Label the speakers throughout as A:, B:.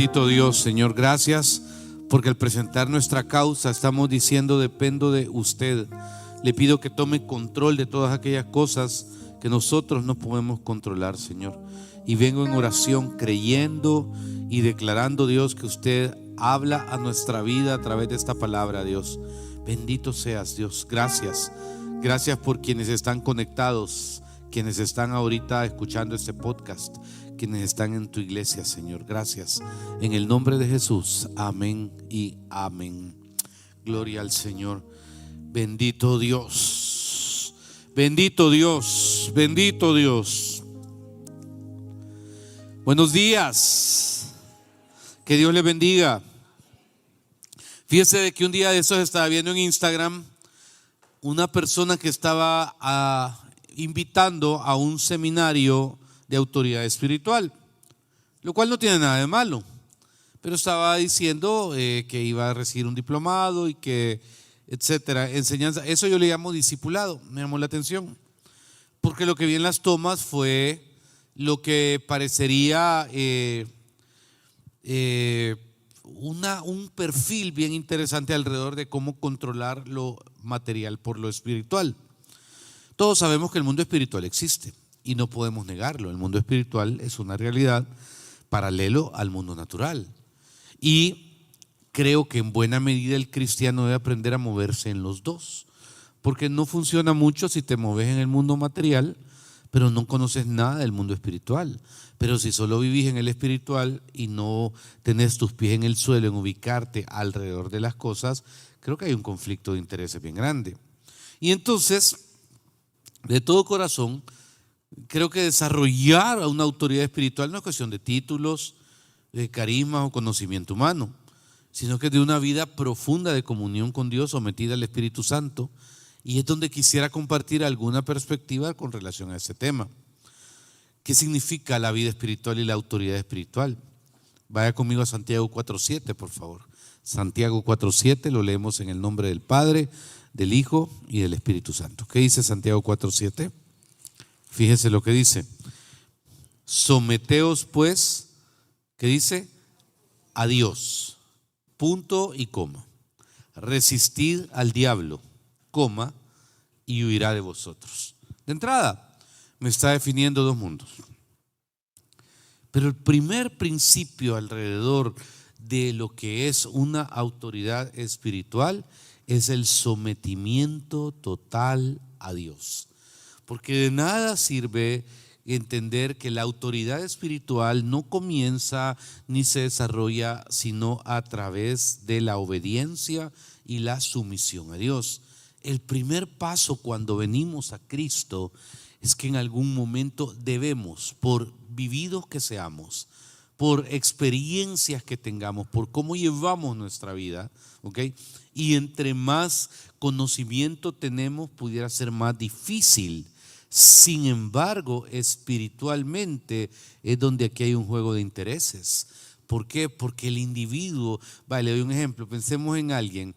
A: Bendito Dios, Señor, gracias porque al presentar nuestra causa estamos diciendo: dependo de usted. Le pido que tome control de todas aquellas cosas que nosotros no podemos controlar, Señor. Y vengo en oración creyendo y declarando, Dios, que usted habla a nuestra vida a través de esta palabra, Dios. Bendito seas, Dios. Gracias. Gracias por quienes están conectados, quienes están ahorita escuchando este podcast, quienes están en tu iglesia, Señor. Gracias. En el nombre de Jesús. Amén y amén. Gloria al Señor. Bendito Dios. Bendito Dios. Bendito Dios. Buenos días. Que Dios le bendiga. Fíjese de que un día de esos estaba viendo en Instagram una persona que estaba invitando a un seminario de autoridad espiritual, lo cual no tiene nada de malo, pero estaba diciendo que iba a recibir un diplomado y que etcétera, enseñanza. Eso yo le llamo discipulado. Me llamó la atención porque lo que vi en las tomas fue lo que parecería un perfil bien interesante alrededor de cómo controlar lo material por lo espiritual. Todos sabemos que el mundo espiritual existe y no podemos negarlo. El mundo espiritual es una realidad paralelo al mundo natural, y creo que en buena medida el cristiano debe aprender a moverse en los dos, porque no funciona mucho si te mueves en el mundo material pero no conoces nada del mundo espiritual. Pero si solo vivís en el espiritual y no tenés tus pies en el suelo, en ubicarte alrededor de las cosas, creo que hay un conflicto de intereses bien grande. Y entonces, de todo corazón, creo que desarrollar una autoridad espiritual no es cuestión de títulos, de carisma o conocimiento humano, sino que es de una vida profunda de comunión con Dios, sometida al Espíritu Santo. Y es donde quisiera compartir alguna perspectiva con relación a este tema. ¿Qué significa la vida espiritual y la autoridad espiritual? Vaya conmigo a Santiago 4:7, por favor. Santiago 4:7, lo leemos en el nombre del Padre, del Hijo y del Espíritu Santo. ¿Qué dice Santiago 4:7? Fíjese lo que dice: someteos pues, ¿qué dice? A Dios, punto y coma. Resistid al diablo, coma, y huirá de vosotros. De entrada, me está definiendo dos mundos. Pero el primer principio alrededor de lo que es una autoridad espiritual es el sometimiento total a Dios. Porque de nada sirve entender que la autoridad espiritual no comienza ni se desarrolla sino a través de la obediencia y la sumisión a Dios. El primer paso cuando venimos a Cristo es que en algún momento debemos, por vividos que seamos, por experiencias que tengamos, por cómo llevamos nuestra vida, ¿okay? Y entre más conocimiento tenemos, pudiera ser más difícil. Sin embargo, espiritualmente es donde aquí hay un juego de intereses. ¿Por qué? Porque el individuo, le doy un ejemplo, pensemos en alguien,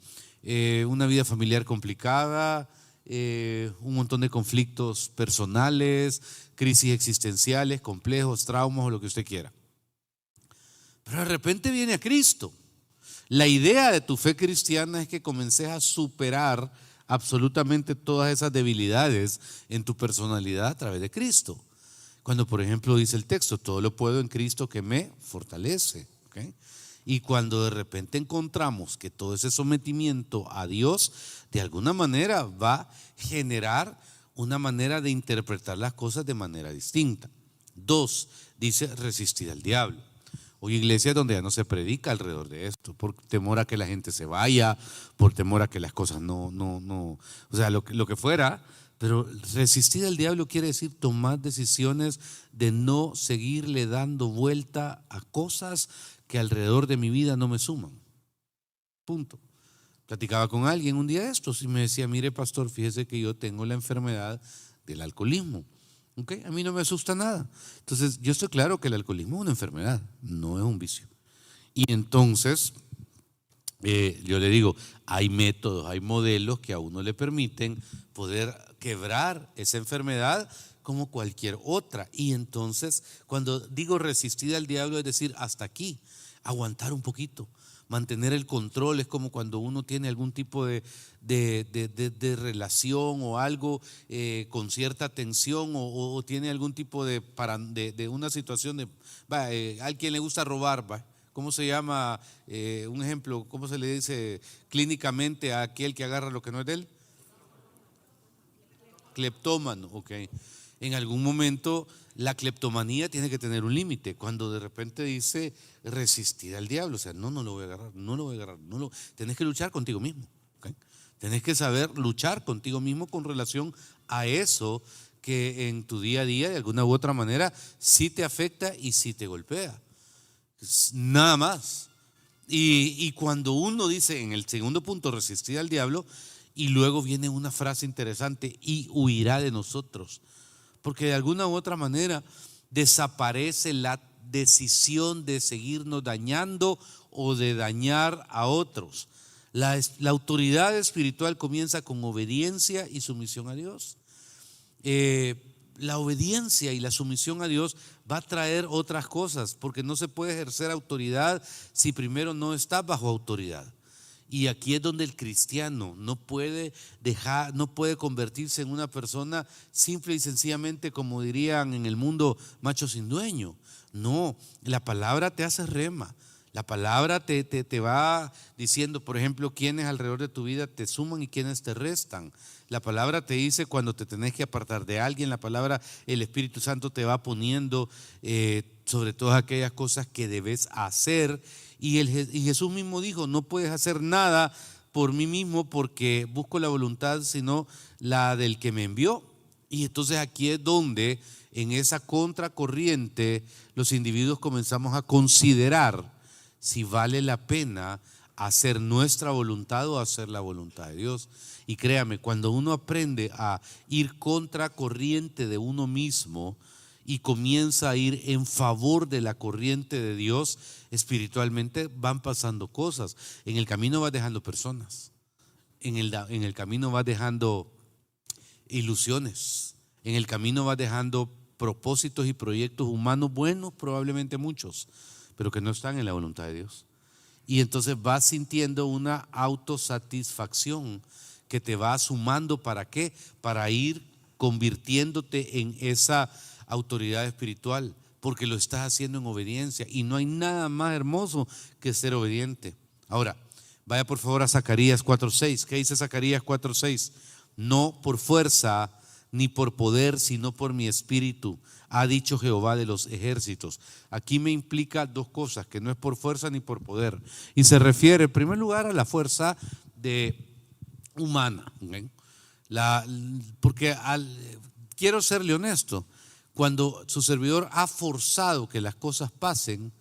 A: una vida familiar complicada, un montón de conflictos personales, crisis existenciales, complejos, traumas o lo que usted quiera. Pero de repente viene a Cristo. La idea de tu fe cristiana es que comences a superar absolutamente todas esas debilidades en tu personalidad a través de Cristo. Cuando, por ejemplo, dice el texto: todo lo puedo en Cristo que me fortalece, ¿okay? Y cuando de repente encontramos que todo ese sometimiento a Dios de alguna manera va a generar una manera de interpretar las cosas de manera distinta. 2, dice resistir al diablo. Hoy iglesias donde ya no se predica alrededor de esto, por temor a que la gente se vaya, por temor a que las cosas o sea, lo que fuera. Pero resistir al diablo quiere decir tomar decisiones de no seguirle dando vuelta a cosas que alrededor de mi vida no me suman. Punto. Platicaba con alguien un día de estos y me decía: mire, pastor, fíjese que yo tengo la enfermedad del alcoholismo. ¿Okay? A mí no me asusta nada. Entonces, yo estoy claro que el alcoholismo es una enfermedad, no es un vicio. Y entonces, yo le digo, hay métodos, hay modelos que a uno le permiten poder quebrar esa enfermedad como cualquier otra. Y entonces, cuando digo resistir al diablo, es decir, hasta aquí. aguantar un poquito, mantener el control. Es como cuando uno tiene algún tipo de relación o algo con cierta tensión o tiene algún tipo de una situación a alguien le gusta robar, ¿va? ¿Cómo se llama? Un ejemplo, ¿cómo se le dice clínicamente a aquel que agarra lo que no es de él? Cleptómano, ok. En algún momento la cleptomanía tiene que tener un límite. Cuando de repente dice resistir al diablo, o sea, no lo voy a agarrar, no lo voy a agarrar, tenés que luchar contigo mismo, ¿okay? Tenés que saber luchar contigo mismo con relación a eso que en tu día a día de alguna u otra manera sí te afecta y sí te golpea. Nada más. Y cuando uno dice en el segundo punto resistir al diablo, y luego viene una frase interesante: y huirá de nosotros. Porque de alguna u otra manera desaparece la decisión de seguirnos dañando o de dañar a otros. La autoridad espiritual comienza con obediencia y sumisión a Dios. La obediencia y la sumisión a Dios va a traer otras cosas, porque no se puede ejercer autoridad si primero no estás bajo autoridad. Y aquí es donde el cristiano no puede convertirse en una persona simple y sencillamente, como dirían en el mundo, macho sin dueño. No, la palabra te hace rema. La palabra te va diciendo, por ejemplo, quiénes alrededor de tu vida te suman y quiénes te restan. La palabra te dice cuando te tenés que apartar de alguien. La palabra, el Espíritu Santo te va poniendo sobre todas aquellas cosas que debes hacer. Y Jesús mismo dijo: no puedes hacer nada por mí mismo porque busco la voluntad sino la del que me envió. Y entonces aquí es donde en esa contracorriente los individuos comenzamos a considerar si vale la pena hacer nuestra voluntad o hacer la voluntad de Dios. Y créame, cuando uno aprende a ir contracorriente de uno mismo y comienza a ir en favor de la corriente de Dios, espiritualmente van pasando cosas. En el camino vas dejando personas, en el camino vas dejando ilusiones, en el camino vas dejando propósitos y proyectos humanos buenos, probablemente muchos, pero que no están en la voluntad de Dios. Y entonces vas sintiendo una autosatisfacción que te va sumando. ¿Para qué? Para ir convirtiéndote en esa autoridad espiritual, porque lo estás haciendo en obediencia, y no hay nada más hermoso que ser obediente. Ahora, vaya por favor a Zacarías 4:6. ¿Qué dice Zacarías 4:6? No por fuerza ni por poder, sino por mi espíritu, ha dicho Jehová de los ejércitos. Aquí me implica dos cosas: que no es por fuerza ni por poder, y se refiere en primer lugar a la fuerza humana, ¿okay? Porque quiero serle honesto, cuando su servidor ha forzado que las cosas pasen,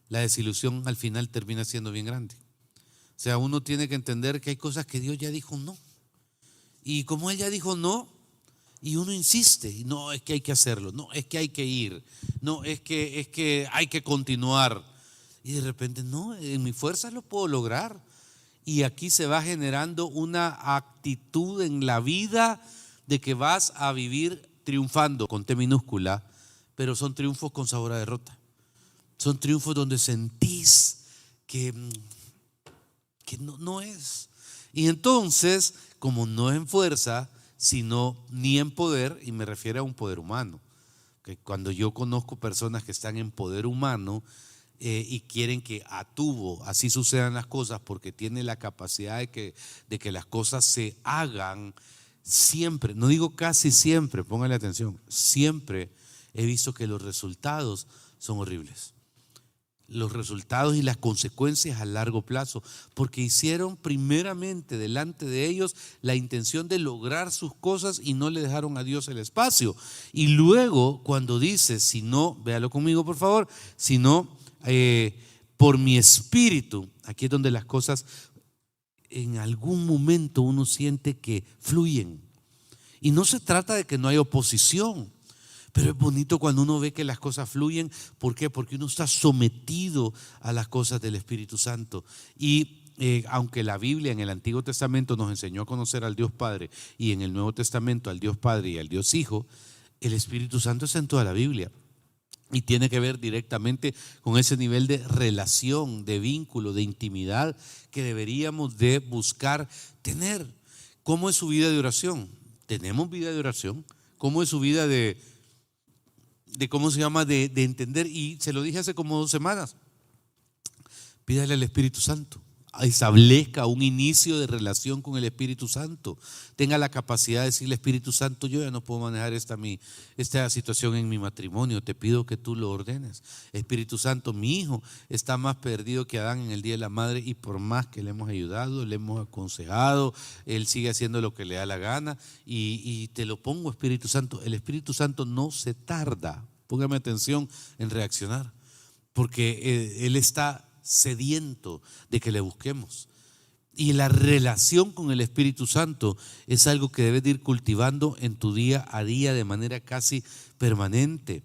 A: la desilusión al final termina siendo bien grande. O sea, uno tiene que entender que hay cosas que Dios ya dijo no, y como Él ya dijo no, y uno insiste, y no, es que hay que hacerlo, no, es que hay que ir, no, es que hay que continuar, y de repente no, en mi fuerza lo puedo lograr. Y aquí se va generando una actitud en la vida de que vas a vivir triunfando con T minúscula, pero son triunfos con sabor a derrota. Son triunfos donde sentís que no es. Y entonces, como no es en fuerza, sino ni en poder, y me refiero a un poder humano, que cuando yo conozco personas que están en poder humano y quieren que a tubo así sucedan las cosas porque tienen la capacidad de que las cosas se hagan, siempre, no digo casi siempre, póngale atención, siempre he visto que los resultados son horribles. Los resultados y las consecuencias a largo plazo, porque hicieron primeramente delante de ellos la intención de lograr sus cosas y no le dejaron a Dios el espacio. Y luego cuando dice, si no, véalo conmigo por favor, si no, por mi espíritu, aquí es donde las cosas en algún momento uno siente que fluyen. Y no se trata de que no hay oposición, pero es bonito cuando uno ve que las cosas fluyen. ¿Por qué? Porque uno está sometido a las cosas del Espíritu Santo. Y aunque la Biblia en el Antiguo Testamento nos enseñó a conocer al Dios Padre, y en el Nuevo Testamento al Dios Padre y al Dios Hijo, el Espíritu Santo está en toda la Biblia. Y tiene que ver directamente con ese nivel de relación, de vínculo, de intimidad que deberíamos de buscar tener. ¿Cómo es su vida de oración? ¿Tenemos vida de oración? ¿Cómo es su vida cómo se llama, de entender? Y se lo dije hace como 2 semanas. Pídale al Espíritu Santo. Establezca un inicio de relación con el Espíritu Santo. Tenga la capacidad de decirle: Espíritu Santo, yo ya no puedo manejar esta situación en mi matrimonio. Te pido que tú lo ordenes. Espíritu Santo, mi hijo está más perdido que Adán en el día de la madre, y por más que le hemos ayudado, le hemos aconsejado, él sigue haciendo lo que le da la gana, y te lo pongo, Espíritu Santo. El Espíritu Santo no se tarda, póngame atención, en reaccionar, porque él está sediento de que le busquemos. Y la relación con el Espíritu Santo es algo que debes de ir cultivando en tu día a día de manera casi permanente.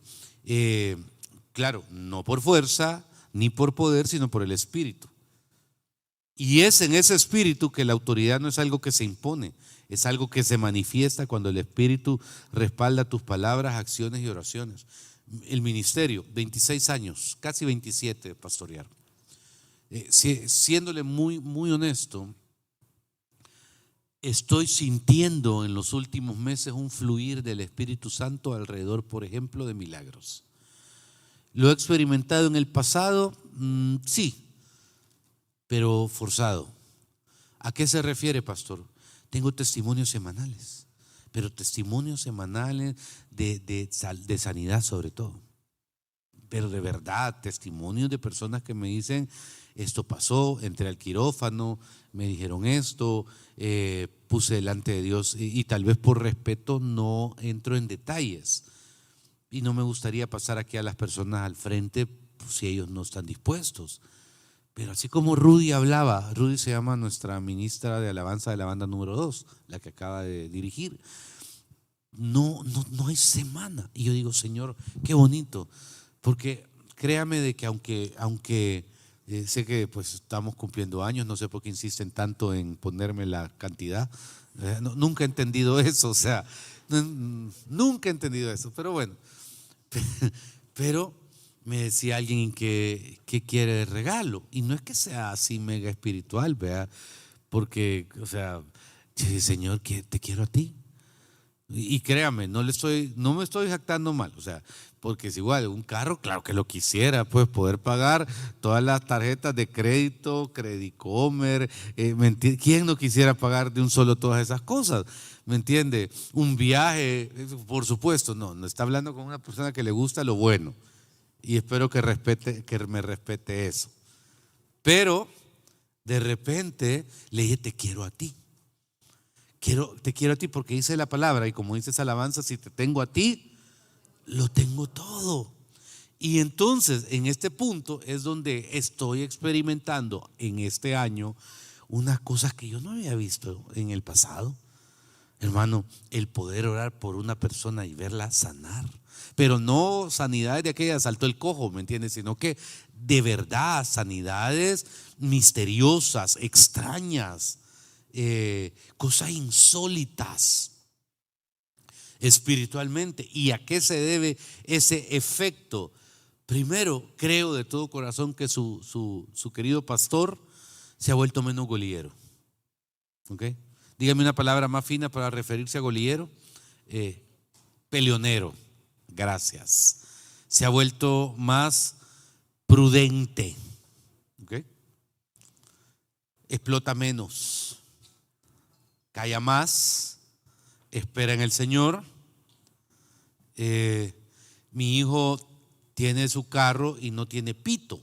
A: Claro, no por fuerza ni por poder, sino por el Espíritu. Y es en ese Espíritu que la autoridad no es algo que se impone, es algo que se manifiesta cuando el Espíritu respalda tus palabras, acciones y oraciones. El ministerio, 26 años, casi 27 de pastorear. Siéndole muy, muy honesto, estoy sintiendo en los últimos meses un fluir del Espíritu Santo alrededor, por ejemplo, de milagros. ¿Lo he experimentado en el pasado? Sí, pero forzado. ¿A qué se refiere, pastor? Tengo testimonios semanales, pero testimonios semanales de sanidad sobre todo. Pero de verdad, testimonios de personas que me dicen: esto pasó, entré al quirófano, me dijeron esto, puse delante de Dios, y tal vez por respeto no entro en detalles. Y no me gustaría pasar aquí a las personas al frente, pues, si ellos no están dispuestos. Pero así como Rudy hablaba, Rudy se llama nuestra ministra de alabanza de la banda número 2, la que acaba de dirigir. No hay semana. Y yo digo: Señor, qué bonito. Porque créame de que aunque sé que pues estamos cumpliendo años, no sé por qué insisten tanto en ponerme la cantidad. Nunca he entendido eso, o sea, nunca he entendido eso, pero bueno. Pero me decía alguien que quiere de regalo, y no es que sea así mega espiritual, vea, porque, o sea, Señor, que te quiero a ti. Y créame, no me estoy jactando mal, o sea, porque es igual, un carro, claro que lo quisiera, pues poder pagar todas las tarjetas de crédito, Credicomer, ¿quién no quisiera pagar de un solo todas esas cosas? ¿Me entiende? Un viaje, por supuesto, no está hablando con una persona que le gusta lo bueno, y espero que me respete eso. Pero de repente le dije: te quiero a ti. Te quiero a ti porque dice la palabra, y como dice esa alabanza: si te tengo a ti, lo tengo todo. Y entonces en este punto es donde estoy experimentando en este año unas cosas que yo no había visto en el pasado. Hermano, el poder orar por una persona y verla sanar, pero no sanidades de aquella saltó el cojo, ¿me entiendes? Sino que de verdad sanidades misteriosas, extrañas, cosas insólitas espiritualmente. ¿Y a qué se debe ese efecto? Primero, creo de todo corazón que su querido pastor se ha vuelto menos golillero. ¿Ok? Dígame una palabra más fina para referirse a golillero. Peleonero. Gracias. Se ha vuelto más prudente. ¿Ok? Explota menos. Calla más, espera en el Señor. Mi hijo tiene su carro y no tiene pito.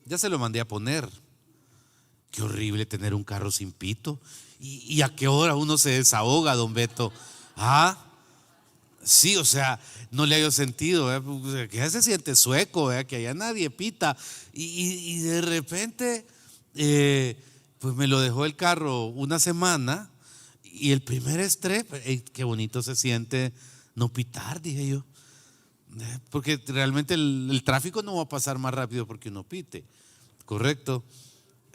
A: Ya se lo mandé a poner. Qué horrible tener un carro sin pito. ¿Y a qué hora uno se desahoga, don Beto? Sí, o sea, no le hallo sentido, que ya se siente sueco, que allá nadie pita. Y de repente pues me lo dejó el carro una semana, y el primer estrés, qué bonito se siente no pitar, dije yo, porque realmente el tráfico no va a pasar más rápido porque uno pite, ¿correcto?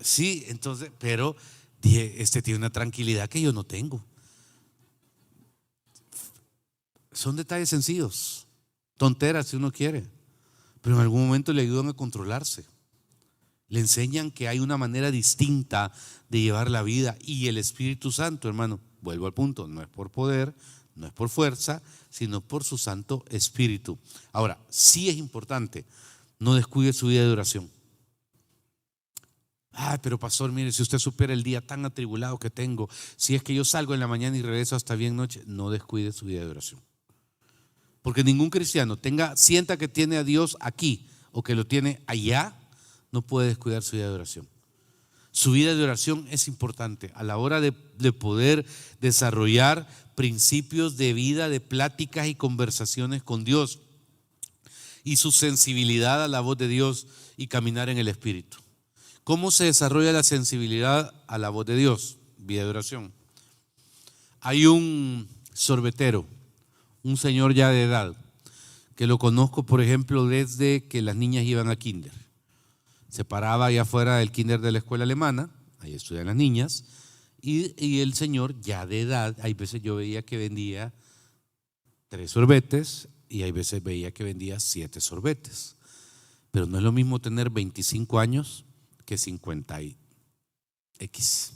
A: Sí, entonces, pero dije, tiene una tranquilidad que yo no tengo. Son detalles sencillos, tonteras si uno quiere, pero en algún momento le ayudan a controlarse. Le enseñan que hay una manera distinta de llevar la vida, y el Espíritu Santo, hermano, vuelvo al punto, no es por poder, no es por fuerza, sino por su Santo Espíritu. Ahora, sí es importante, no descuide su vida de oración. Pero pastor, mire, si usted supiera el día tan atribulado que tengo, si es que yo salgo en la mañana y regreso hasta bien noche, no descuide su vida de oración. Porque ningún cristiano sienta que tiene a Dios aquí o que lo tiene allá, no puede descuidar su vida de oración. Su vida de oración es importante a la hora de poder desarrollar principios de vida, de pláticas y conversaciones con Dios, y su sensibilidad a la voz de Dios y caminar en el Espíritu. ¿Cómo se desarrolla la sensibilidad a la voz de Dios? Vida de oración. Hay un sorbetero, un señor ya de edad, que lo conozco, por ejemplo, desde que las niñas iban a kinder. Se paraba allá afuera del kinder de la escuela alemana, ahí estudian las niñas, y el señor ya de edad, hay veces yo veía que vendía 3 sorbetes y hay veces veía que vendía 7 sorbetes. Pero no es lo mismo tener 25 años que 50 y X,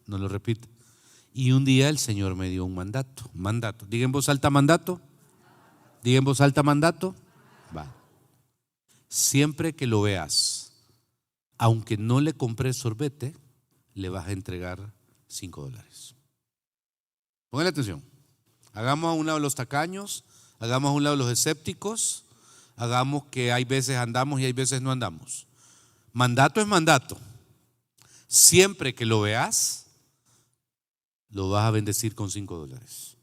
A: no lo repito. Y un día el Señor me dio un mandato. Diga en voz alta mandato. Diga en voz alta mandato. Va. Siempre que lo veas, aunque no le compré sorbete, le vas a entregar $5. Póngale atención. Hagamos a un lado los tacaños, hagamos a un lado los escépticos, hagamos que hay veces andamos y hay veces no andamos. Mandato es mandato. Siempre que lo veas, lo vas a bendecir con $5.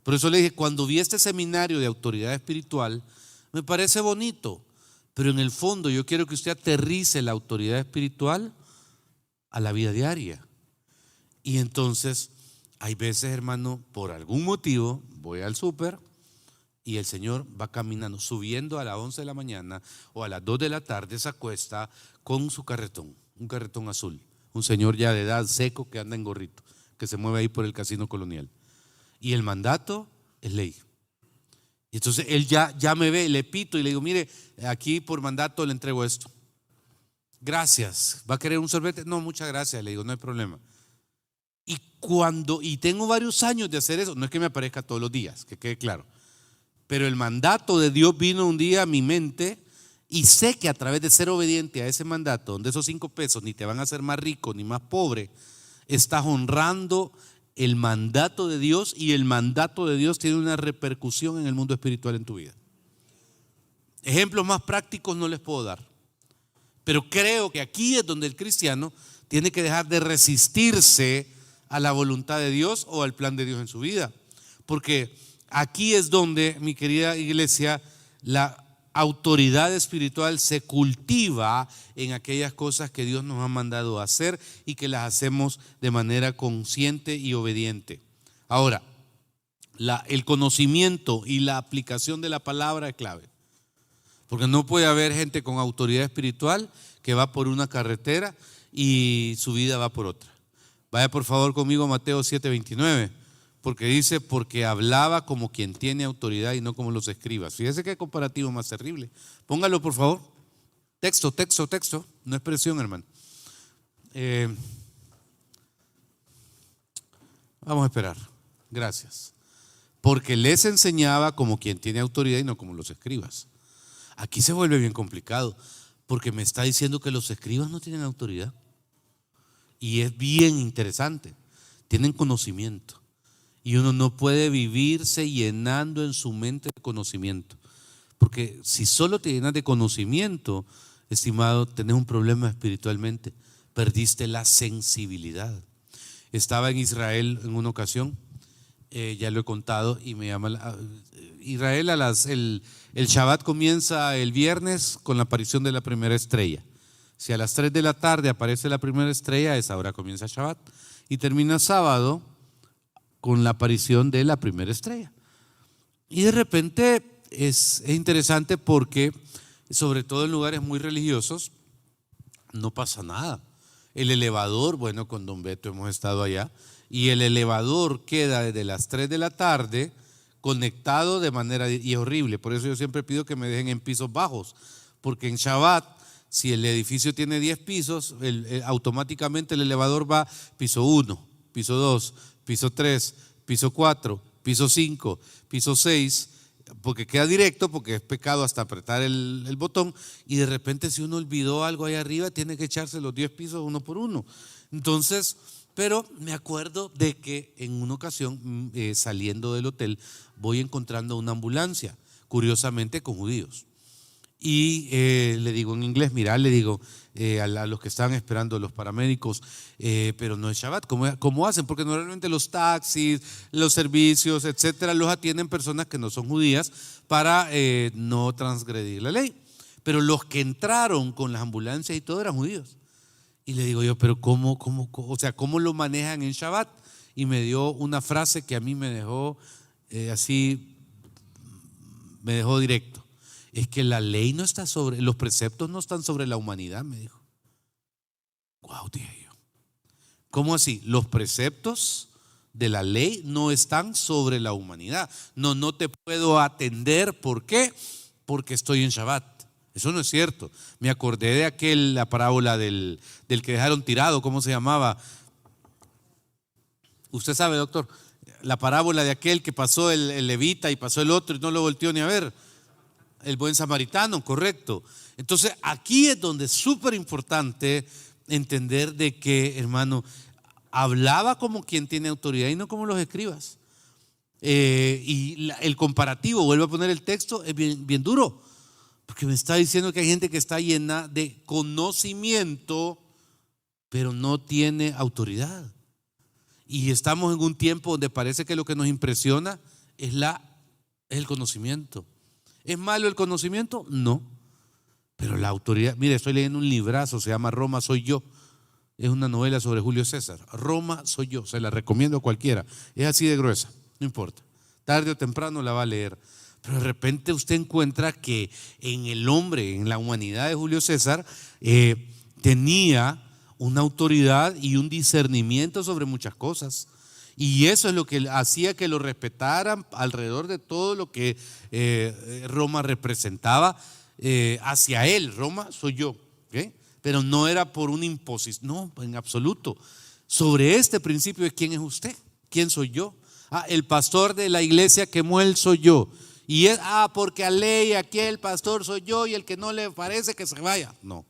A: Por eso le dije, cuando vi este seminario de autoridad espiritual, me parece bonito, pero en el fondo yo quiero que usted aterrice la autoridad espiritual a la vida diaria. Y entonces, hay veces, hermano, por algún motivo, voy al súper y el Señor va caminando, subiendo a las 11 de la mañana o a las 2 de la tarde, se acuesta con su carretón, un carretón azul. Un señor ya de edad, seco, que anda en gorrito, que se mueve ahí por el Casino Colonial. Y el mandato es ley. Y entonces él ya me ve, le pito y le digo, mire, aquí por mandato le entrego esto. Gracias. ¿Va a querer un sorbete? No, muchas gracias. Le digo, no hay problema. Y tengo varios años de hacer eso. No es que me aparezca todos los días, que quede claro. Pero el mandato de Dios vino un día a mi mente, y sé que a través de ser obediente a ese mandato, donde esos 5 pesos ni te van a hacer más rico ni más pobre, estás honrando el mandato de Dios, y el mandato de Dios tiene una repercusión en el mundo espiritual en tu vida. Ejemplos más prácticos no les puedo dar, pero creo que aquí es donde el cristiano tiene que dejar de resistirse a la voluntad de Dios o al plan de Dios en su vida, porque aquí es donde, mi querida iglesia, la autoridad espiritual se cultiva en aquellas cosas que Dios nos ha mandado a hacer y que las hacemos de manera consciente y obediente. Ahora, el conocimiento y la aplicación de la palabra es clave, porque no puede haber gente con autoridad espiritual que va por una carretera y su vida va por otra. Vaya por favor conmigo a Mateo 7:29. Porque dice, porque hablaba como quien tiene autoridad y no como los escribas. Fíjese qué comparativo más terrible. Póngalo por favor. Texto, no expresión, hermano. Vamos a esperar. Gracias. Porque les enseñaba como quien tiene autoridad y no como los escribas. Aquí se vuelve bien complicado, porque me está diciendo que los escribas no tienen autoridad. Y es bien interesante. Tienen conocimiento. Y uno no puede vivirse llenando en su mente de conocimiento, porque si solo te llenas de conocimiento, estimado, tenés un problema espiritualmente. Perdiste la sensibilidad. Estaba en Israel en una ocasión, ya lo he contado, y me llama Israel. El Shabbat comienza el viernes con la aparición de la primera estrella. Si a las 3 de la tarde aparece la primera estrella, a esa hora comienza Shabbat, y termina sábado con la aparición de la primera estrella. Y de repente es interesante, porque sobre todo en lugares muy religiosos no pasa nada. El elevador, bueno, con Don Beto hemos estado allá, y el elevador queda desde las 3 de la tarde conectado de manera, y es horrible. Por eso yo siempre pido que me dejen en pisos bajos, porque en Shabbat, si el edificio tiene 10 pisos, automáticamente el elevador va piso 1, piso 2, piso 3, piso 4, piso 5, piso 6, porque queda directo, porque es pecado hasta apretar el botón, y de repente si uno olvidó algo ahí arriba, tiene que echarse los 10 pisos uno por uno. Entonces, pero me acuerdo de que en una ocasión, saliendo del hotel, voy encontrando una ambulancia, curiosamente con judíos. Y le digo en inglés, mira, le digo a los que estaban esperando, los paramédicos, pero no es Shabbat, ¿cómo hacen? Porque normalmente los taxis, los servicios, etcétera, los atienden personas que no son judías para no transgredir la ley. Pero los que entraron con las ambulancias y todo eran judíos. Y le digo yo, pero ¿cómo lo manejan en Shabbat? Y me dio una frase que a mí me dejó me dejó directo. Es que la ley no está los preceptos no están sobre la humanidad, me dijo. Guau, dije yo. ¿Cómo así? Los preceptos de la ley no están sobre la humanidad. No te puedo atender. ¿Por qué? Porque estoy en Shabbat. Eso no es cierto. Me acordé de la parábola del que dejaron tirado, ¿cómo se llamaba? Usted sabe, doctor, la parábola de aquel que pasó el levita y pasó el otro y no lo volteó ni a ver. El buen samaritano, correcto. Entonces aquí es donde es súper importante entender de que, hermano, hablaba como quien tiene autoridad y no como los escribas. El comparativo, vuelvo a poner el texto, es bien duro, porque me está diciendo que hay gente que está llena de conocimiento, pero no tiene autoridad. Y estamos en un tiempo donde parece que lo que nos impresiona es el conocimiento. ¿Es malo el conocimiento? No. Pero la autoridad, mire, estoy leyendo un librazo, se llama Roma soy yo. Es una novela sobre Julio César. Roma soy yo, se la recomiendo a cualquiera. Es así de gruesa, no importa. Tarde o temprano la va a leer. Pero de repente usted encuentra que en el hombre, en la humanidad de Julio César, tenía una autoridad y un discernimiento sobre muchas cosas. Y eso es lo que hacía que lo respetaran alrededor de todo lo que Roma representaba hacia él. Roma soy yo, ¿okay? Pero no era por una imposición, no, en absoluto. Sobre este principio de quién es usted, quién soy yo. El pastor de la iglesia que muere soy yo. Y es, porque a ley aquí el pastor soy yo y el que no le parece que se vaya. No.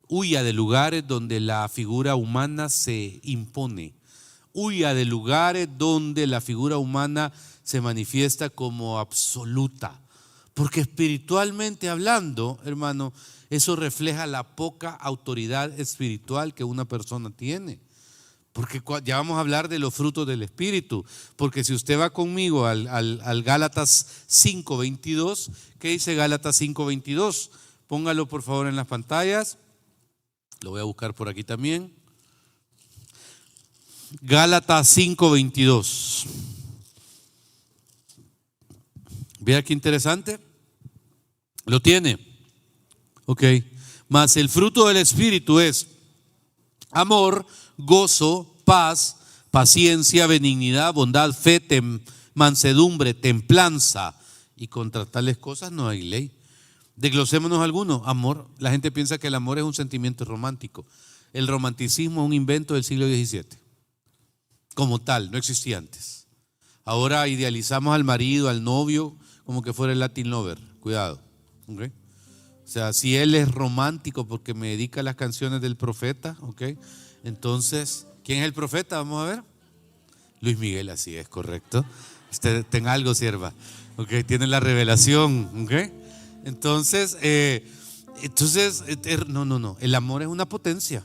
A: Huya de lugares donde la figura humana se impone. Huya de lugares donde la figura humana se manifiesta como absoluta. Porque espiritualmente hablando, hermano, eso refleja la poca autoridad espiritual que una persona tiene. Porque ya vamos a hablar de los frutos del Espíritu. Porque si usted va conmigo al Gálatas 5:22, ¿qué dice Gálatas 5:22? Póngalo por favor en las pantallas. Lo voy a buscar por aquí también. Gálatas 5:22. Vea qué interesante. ¿Lo tiene? Ok. Mas el fruto del Espíritu es amor, gozo, paz, paciencia, benignidad, bondad, fe, mansedumbre, templanza. Y contra tales cosas no hay ley. Desglosémonos algunos. Amor. La gente piensa que el amor es un sentimiento romántico. El romanticismo es un invento del siglo XVII. Como tal, no existía antes. Ahora idealizamos al marido, al novio, como que fuera el Latin lover. Cuidado. ¿Okay? O sea, si él es romántico porque me dedica las canciones del profeta, ¿okay? Entonces, ¿quién es el profeta? Vamos a ver. Luis Miguel, así es, correcto. Usted tenga algo, sierva. ¿Okay? Tiene la revelación. ¿Okay? Entonces, no. El amor es una potencia.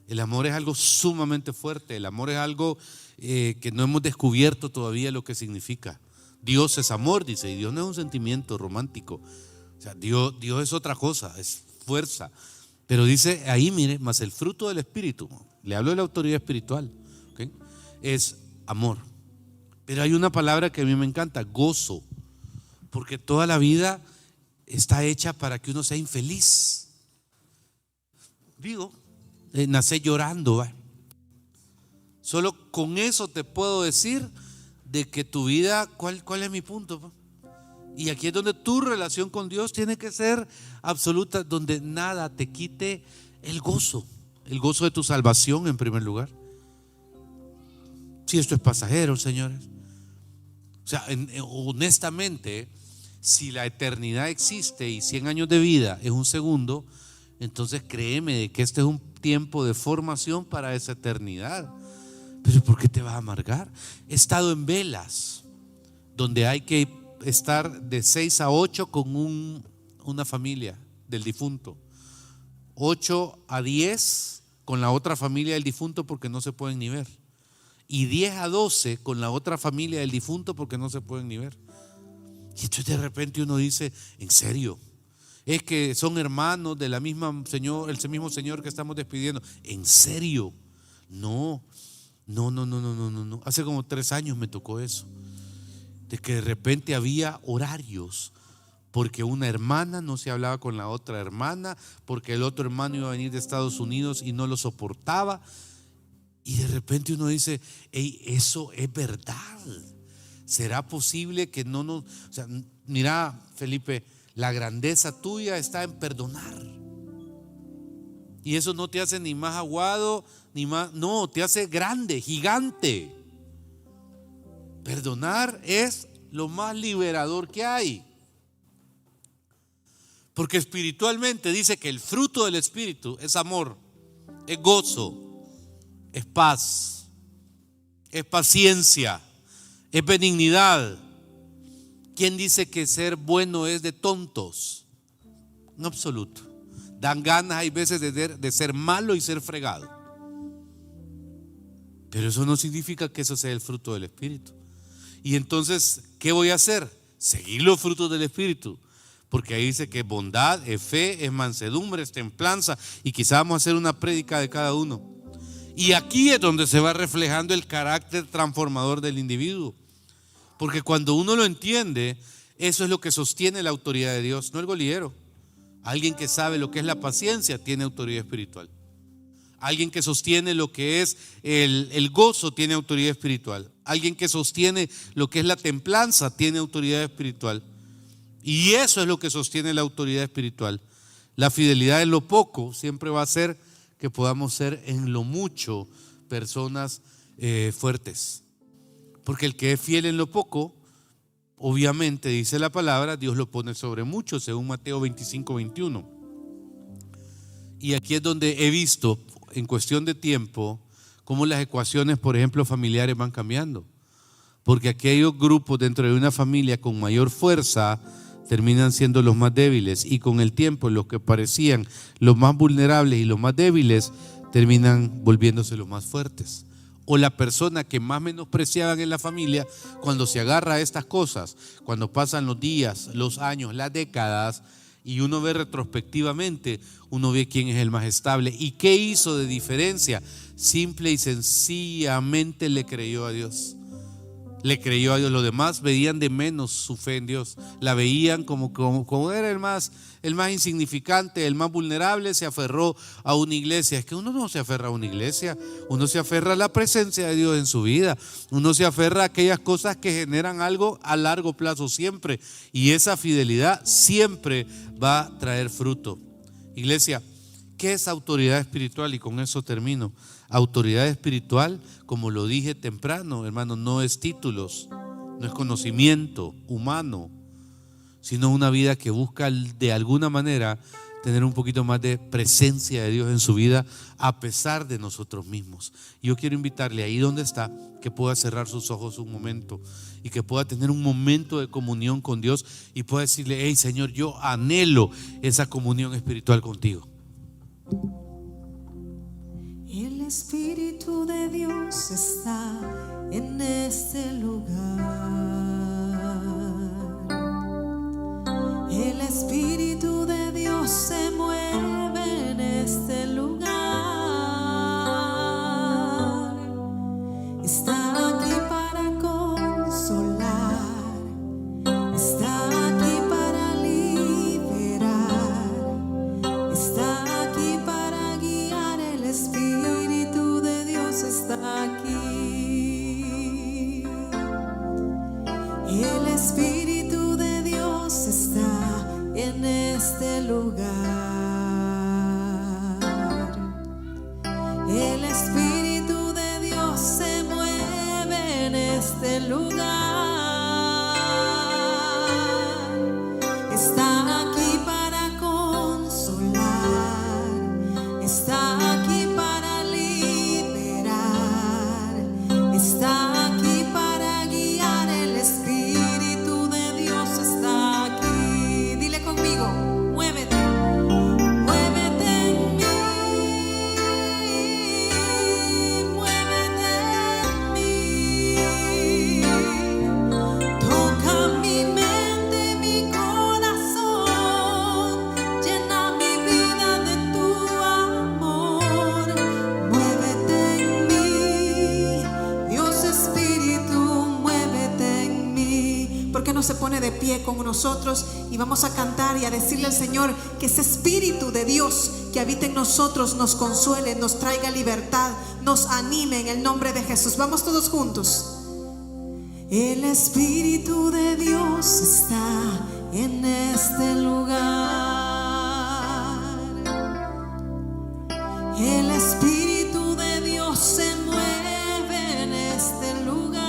A: El amor es algo sumamente fuerte. El amor es algo que no hemos descubierto todavía lo que significa. Dios es amor, dice, y Dios no es un sentimiento romántico. O sea, Dios es otra cosa, es fuerza. Pero dice ahí, mire, más el fruto del Espíritu, le hablo de la autoridad espiritual, ¿okay? Es amor. Pero hay una palabra que a mí me encanta, gozo. Porque toda la vida está hecha para que uno sea infeliz. Digo, nacé llorando, ¿va? Solo con eso te puedo decir de que tu vida, ¿cuál es mi punto? Y aquí es donde tu relación con Dios tiene que ser absoluta, donde nada te quite el gozo de tu salvación en primer lugar. Si esto es pasajero, señores. O sea, honestamente, si la eternidad existe y 100 años de vida es un segundo, entonces créeme de que este es un tiempo de formación para esa eternidad. Pero ¿por qué te vas a amargar? He estado en velas donde hay que estar de 6 a 8 con una familia del difunto, 8 a 10 con la otra familia del difunto porque no se pueden ni ver, y 10 a 12 con la otra familia del difunto porque no se pueden ni ver. Y entonces de repente uno dice, ¿en serio? Es que son hermanos de la misma Señor, el mismo Señor que estamos despidiendo. ¿En serio? No. Hace como 3 años me tocó eso, de que de repente había horarios, porque una hermana no se hablaba con la otra hermana, porque el otro hermano iba a venir de Estados Unidos y no lo soportaba. Y de repente uno dice, hey, eso es verdad. ¿Será posible que no nos... O sea, mira, Felipe, la grandeza tuya está en perdonar. Y eso no te hace ni más aguado, ni más... No, te hace grande, gigante. Perdonar es lo más liberador que hay. Porque espiritualmente dice que el fruto del Espíritu es amor, es gozo, es paz, es paciencia, es benignidad. ¿Quién dice que ser bueno es de tontos? En absoluto. Dan ganas hay veces de ser malo y ser fregado. Pero eso no significa que eso sea el fruto del Espíritu. Y entonces, ¿qué voy a hacer? Seguir los frutos del Espíritu. Porque ahí dice que bondad, es fe, es mansedumbre, es templanza. Y quizá vamos a hacer una prédica de cada uno. Y aquí es donde se va reflejando el carácter transformador del individuo. Porque cuando uno lo entiende, eso es lo que sostiene la autoridad de Dios, no el golillero. Alguien que sabe lo que es la paciencia tiene autoridad espiritual. Alguien que sostiene lo que es el gozo tiene autoridad espiritual. Alguien que sostiene lo que es la templanza tiene autoridad espiritual. Y eso es lo que sostiene la autoridad espiritual. La fidelidad en lo poco siempre va a hacer que podamos ser en lo mucho personas fuertes. Porque el que es fiel en lo poco, obviamente dice la palabra, Dios lo pone sobre mucho, según Mateo 25-21. Y aquí es donde he visto en cuestión de tiempo cómo las ecuaciones, por ejemplo, familiares van cambiando. Porque aquellos grupos dentro de una familia con mayor fuerza terminan siendo los más débiles, y con el tiempo los que parecían los más vulnerables y los más débiles terminan volviéndose los más fuertes. O la persona que más menospreciaban en la familia, cuando se agarra a estas cosas, cuando pasan los días, los años, las décadas, y uno ve retrospectivamente, uno ve quién es el más estable y qué hizo de diferencia. Simple y sencillamente le creyó a Dios. Le creyó a Dios. Los demás veían de menos su fe en Dios. La veían como era el más insignificante, el más vulnerable. Se aferró a una iglesia. Es que uno no se aferra a una iglesia, uno se aferra a la presencia de Dios en su vida. Uno se aferra a aquellas cosas que generan algo a largo plazo siempre. Y esa fidelidad siempre va a traer fruto. Iglesia, ¿qué es autoridad espiritual? Y con eso termino. Autoridad espiritual, como lo dije temprano, hermano, no es títulos, no es conocimiento humano, sino una vida que busca de alguna manera tener un poquito más de presencia de Dios en su vida a pesar de nosotros mismos. Yo quiero invitarle ahí donde está, que pueda cerrar sus ojos un momento y que pueda tener un momento de comunión con Dios y pueda decirle: hey Señor, yo anhelo esa comunión espiritual contigo.
B: El Espíritu de Dios está en este lugar. El Espíritu de Dios se mueve en este lugar. Está aquí para consolar. Está aquí para liberar. Está aquí para guiar. El Espíritu de Dios está aquí. Espíritu de Dios se mueve en este lugar. Está aquí para consolar, está aquí para liberar, está aquí para guiar. El Espíritu de Dios está aquí. Dile conmigo, muévete, muévete en mí, muévete en mí. Toca mi mente, mi corazón, llena mi vida de tu amor. Muévete en mí, Dios Espíritu, muévete en mí. ¿Por qué no se pone de pie con nosotros y vamos a cantar y a decirle al Señor que ese Espíritu de Dios que habita en nosotros nos consuele, nos traiga libertad, nos anime en el nombre de Jesús? Vamos todos juntos. El Espíritu de Dios está en este lugar. El Espíritu de Dios se mueve en este lugar.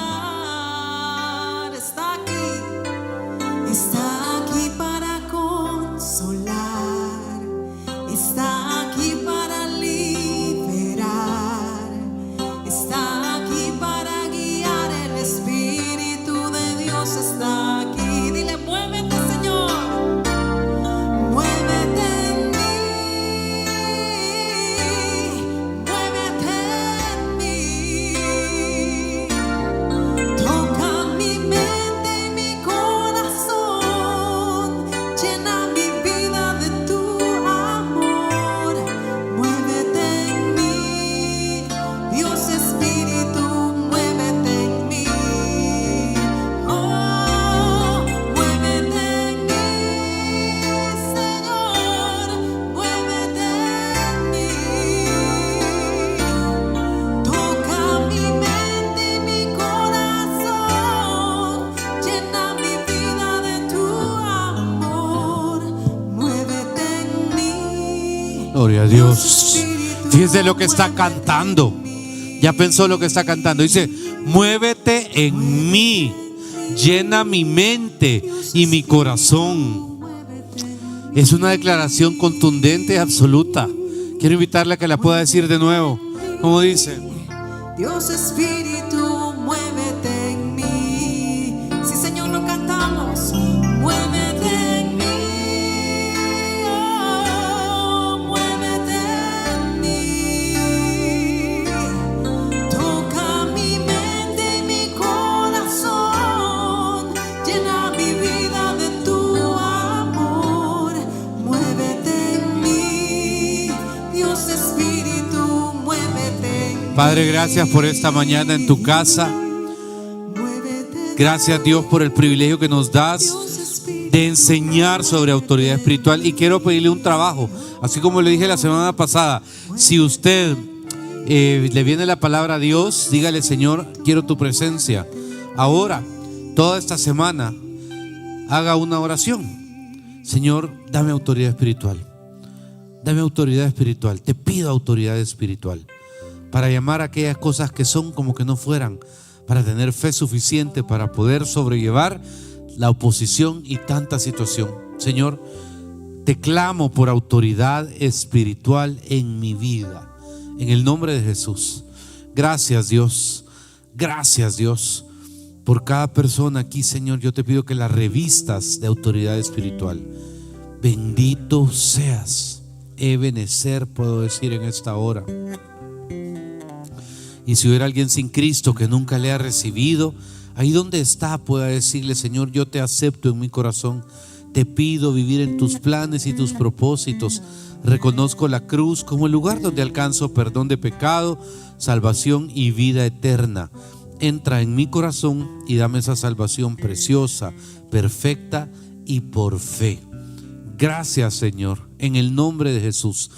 B: Está aquí para consolar, está aquí para liberar, está aquí para guiar. El Espíritu de Dios está aquí. Dile, muévete, Señor, muévete en mí, muévete en mí. Toca mi mente y mi corazón, llena mi vida de tu amor. Muévete en mí, Dios Espíritu, muévete en mí. Oh, muévete en mí, Señor, muévete en mí. Toca mi mente y mi corazón, llena mi vida de tu amor. Muévete en mí,
A: Gloria a
B: Dios
A: Dios.
B: Espíritu,
A: Fíjese lo que está
B: muévete
A: cantando.
B: en mí.
A: Ya pensó lo que está cantando. Dice, muévete en mí, llena mi mente y mi corazón. Es una declaración contundente y absoluta. Quiero invitarle a que la pueda decir de nuevo. Como dice,
B: Dios Espíritu, muévete en mí. Sí, Señor, lo cantamos. Muévete en mí, oh, muévete en mí. Toca mi mente y mi corazón, llena mi vida de tu amor. Muévete en mí, Dios Espíritu, muévete en mí.
A: Padre, gracias por esta mañana en tu casa. Gracias, Dios, por el privilegio que nos das de enseñar sobre autoridad espiritual. Y quiero pedirle un trabajo, así como le dije la semana pasada. Si usted le viene la palabra a Dios, dígale: Señor, quiero tu presencia. Ahora, toda esta semana, haga una oración. Señor, dame autoridad espiritual. Dame autoridad espiritual. Te pido autoridad espiritual para llamar a aquellas cosas que son como que no fueran, para tener fe suficiente para poder sobrellevar la oposición y tanta situación. Señor, te clamo por autoridad espiritual en mi vida, en el nombre de Jesús. Gracias, Dios. Gracias, Dios, por cada persona aquí, Señor. Yo te pido que la revistas de autoridad espiritual. Bendito seas, Ebenezer, puedo decir en esta hora. Y si hubiera alguien sin Cristo que nunca le ha recibido, ahí donde está pueda decirle: Señor, yo te acepto en mi corazón. Te pido vivir en tus planes y tus propósitos. Reconozco la cruz como el lugar donde alcanzo perdón de pecado, salvación y vida eterna. Entra en mi corazón y dame esa salvación preciosa, perfecta y por fe. Gracias, Señor, en el nombre de Jesús.